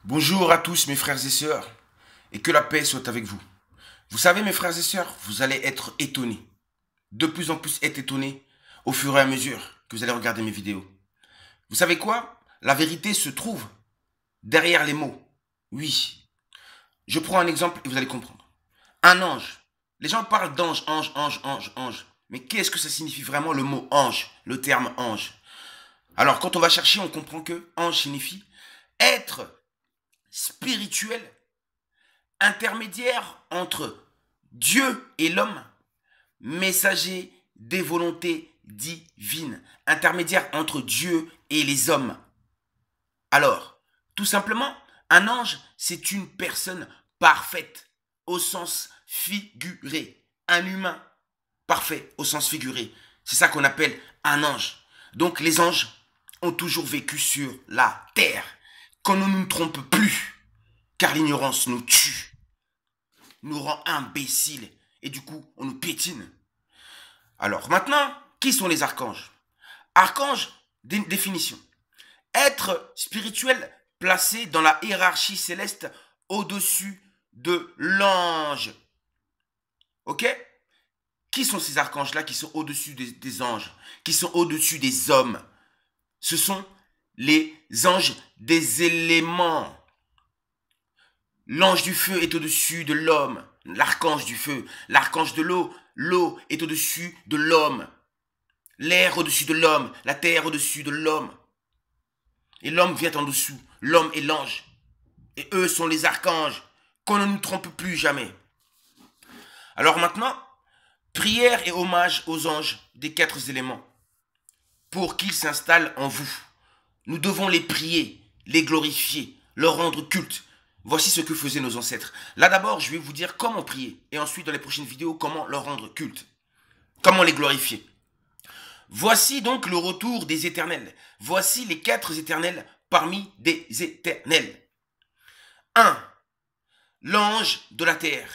Bonjour à tous mes frères et sœurs, et que la paix soit avec vous. Vous savez mes frères et sœurs, vous allez être étonnés, de plus en plus être étonnés au fur et à mesure que vous allez regarder mes vidéos. Vous savez quoi? La vérité se trouve derrière les mots. Oui, je prends un exemple et vous allez comprendre. Un ange. Les gens parlent d'ange, ange, ange, ange, ange. Mais qu'est-ce que ça signifie vraiment le mot ange, le terme ange? Alors quand on va chercher, on comprend que ange signifie être spirituel, intermédiaire entre Dieu et l'homme, messager des volontés divines, intermédiaire entre Dieu et les hommes. Alors, tout simplement, un ange, c'est une personne parfaite au sens figuré, un humain parfait au sens figuré. C'est ça qu'on appelle un ange. Donc les anges ont toujours vécu sur la terre. Qu'on ne nous trompe plus, car l'ignorance nous tue, nous rend imbéciles, et du coup, on nous piétine. Alors maintenant, qui sont les archanges? Archange, définition. Être spirituel placé dans la hiérarchie céleste au-dessus de l'ange. Ok? Qui sont ces archanges-là qui sont au-dessus des anges, qui sont au-dessus des hommes? Ce sont les anges des éléments. L'ange du feu est au-dessus de l'homme, l'archange du feu. L'archange de l'eau, l'eau est au-dessus de l'homme. L'air au-dessus de l'homme, la terre au-dessus de l'homme. Et l'homme vient en dessous, l'homme et l'ange. Et eux sont les archanges, qu'on ne nous trompe plus jamais. Alors maintenant, prière et hommage aux anges des 4 éléments, pour qu'ils s'installent en vous. Nous devons les prier, les glorifier, leur rendre culte. Voici ce que faisaient nos ancêtres. Là d'abord, je vais vous dire comment prier. Et ensuite, dans les prochaines vidéos, comment leur rendre culte. Comment les glorifier. Voici donc le retour des éternels. Voici les 4 éternels parmi des éternels. 1. L'ange de la terre.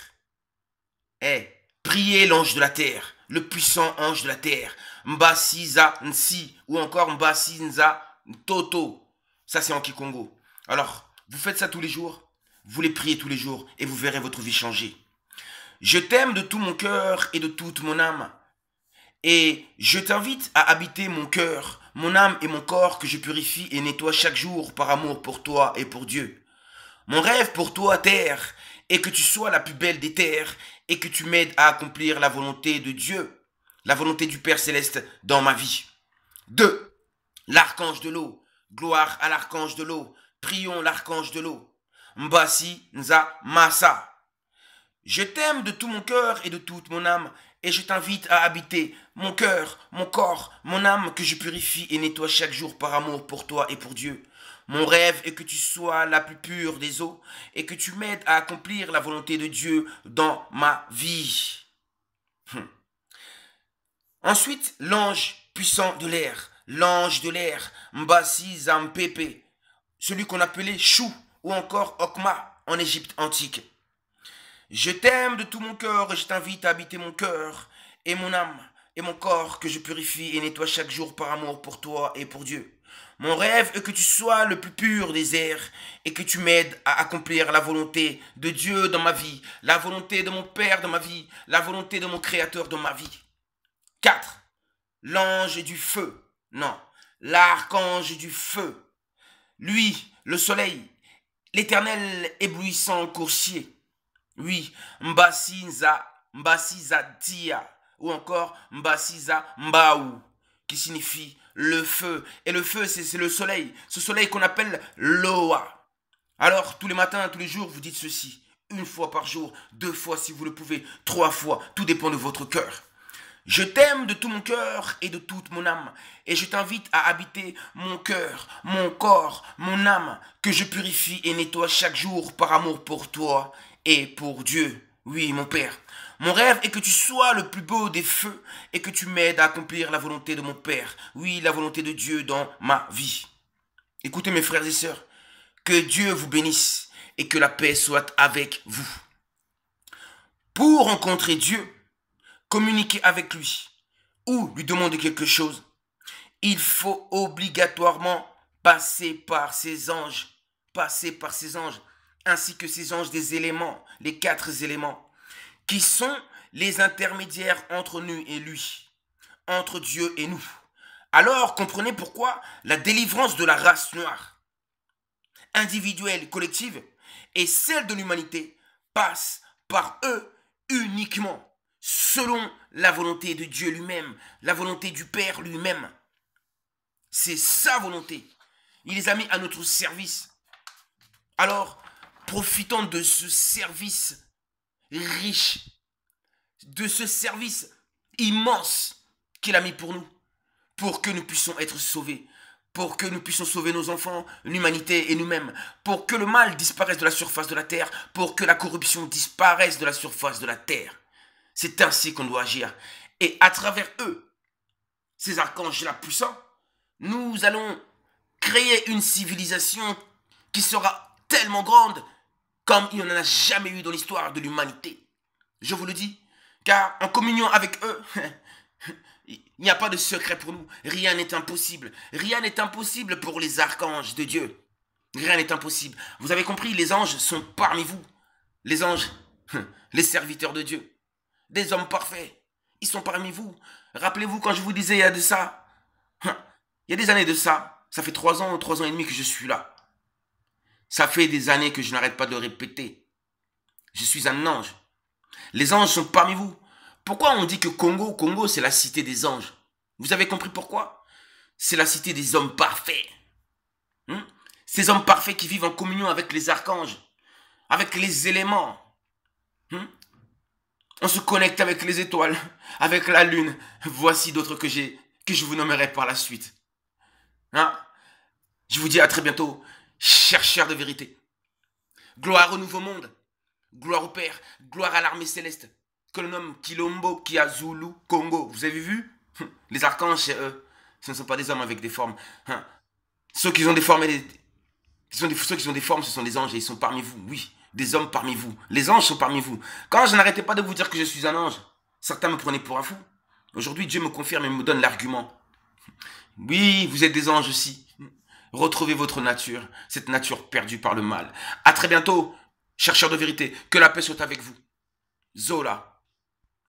Priez l'ange de la terre, le puissant ange de la terre. Mbasiza Nsi ou encore Mbasinza Toto. Ça c'est en Kikongo. Alors, vous faites ça tous les jours. Vous les priez tous les jours et vous verrez votre vie changer. Je t'aime de tout mon cœur et de toute mon âme. Et je t'invite à habiter mon cœur, mon âme et mon corps que je purifie et nettoie chaque jour par amour pour toi et pour Dieu. Mon rêve pour toi, terre, est que tu sois la plus belle des terres et que tu m'aides à accomplir la volonté de Dieu, la volonté du Père Céleste dans ma vie. 2. L'archange de l'eau. Gloire à l'archange de l'eau. Prions l'archange de l'eau. Mbasi Nza Masa. Je t'aime de tout mon cœur et de toute mon âme, et je t'invite à habiter mon cœur, mon corps, mon âme que je purifie et nettoie chaque jour par amour pour toi et pour Dieu. Mon rêve est que tu sois la plus pure des eaux et que tu m'aides à accomplir la volonté de Dieu dans ma vie. Ensuite, l'ange puissant de l'air, l'ange de l'air, Mbasi Zampepe, celui qu'on appelait Chou ou encore Okma en Égypte antique. Je t'aime de tout mon cœur et je t'invite à habiter mon cœur et mon âme et mon corps que je purifie et nettoie chaque jour par amour pour toi et pour Dieu. Mon rêve est que tu sois le plus pur des airs et que tu m'aides à accomplir la volonté de Dieu dans ma vie, la volonté de mon Père dans ma vie, la volonté de mon Créateur dans ma vie. 4. L'ange du feu. Non, l'archange du feu. Lui, le soleil, l'éternel éblouissant coursier. Oui, Mbasiza Tia, ou encore Mbasiza Mbaou, qui signifie le feu. Et le feu, c'est le soleil, ce soleil qu'on appelle Loa. Alors, tous les matins, tous les jours, vous dites ceci, 1 fois par jour, 2 fois si vous le pouvez, 3 fois, tout dépend de votre cœur. Je t'aime de tout mon cœur et de toute mon âme, et je t'invite à habiter mon cœur, mon corps, mon âme, que je purifie et nettoie chaque jour par amour pour toi et pour Dieu. Oui, mon Père. Mon rêve est que tu sois le plus beau des feux et que tu m'aides à accomplir la volonté de mon Père. Oui, la volonté de Dieu dans ma vie. Écoutez mes frères et sœurs, que Dieu vous bénisse et que la paix soit avec vous. Pour rencontrer Dieu, communiquer avec lui ou lui demander quelque chose, il faut obligatoirement passer par ses anges passer par ses anges, ainsi que ses anges des éléments, les 4 éléments, qui sont les intermédiaires entre nous et lui, entre Dieu et nous. Alors comprenez pourquoi la délivrance de la race noire, individuelle, collective, et celle de l'humanité passe par eux uniquement, selon la volonté de Dieu lui-même, la volonté du Père lui-même. C'est sa volonté. Il les a mis à notre service. Alors, profitons de ce service riche, de ce service immense qu'il a mis pour que nous puissions être sauvés, pour que nous puissions sauver nos enfants, l'humanité et nous-mêmes, pour que le mal disparaisse de la surface de la terre, pour que la corruption disparaisse de la surface de la terre. C'est ainsi qu'on doit agir. Et à travers eux, ces archanges-là puissants, nous allons créer une civilisation qui sera tellement grande comme il n'y en a jamais eu dans l'histoire de l'humanité. Je vous le dis, car en communion avec eux, il n'y a pas de secret pour nous. Rien n'est impossible. Rien n'est impossible pour les archanges de Dieu. Rien n'est impossible. Vous avez compris, les anges sont parmi vous. Les anges, les serviteurs de Dieu. Des hommes parfaits. Ils sont parmi vous. Rappelez-vous quand je vous disais il y a de ça. Il y a des années de ça. Ça fait 3 ans ou 3 ans et demi que je suis là. Ça fait des années que je n'arrête pas de le répéter. Je suis un ange. Les anges sont parmi vous. Pourquoi on dit que Congo, c'est la cité des anges? Vous avez compris pourquoi? C'est la cité des hommes parfaits. Ces hommes parfaits qui vivent en communion avec les archanges, avec les éléments. On se connecte avec les étoiles, avec la lune. Voici d'autres que je vous nommerai par la suite. Je vous dis à très bientôt, chercheurs de vérité. Gloire au nouveau monde. Gloire au Père. Gloire à l'armée céleste. Que le nomme Kilombo, Kiazulu, Congo. Vous avez vu? Les archanges, c'est eux. Ce ne sont pas des hommes avec des formes. Ceux qui ont des formes, ceux qui ont des formes, ce sont des anges et ils sont parmi vous. Oui, des hommes parmi vous. Les anges sont parmi vous. Quand je n'arrêtais pas de vous dire que je suis un ange, certains me prenaient pour un fou. Aujourd'hui, Dieu me confirme et me donne l'argument. Oui, vous êtes des anges aussi. Retrouvez votre nature, cette nature perdue par le mal. À très bientôt, chercheurs de vérité. Que la paix soit avec vous. Zola.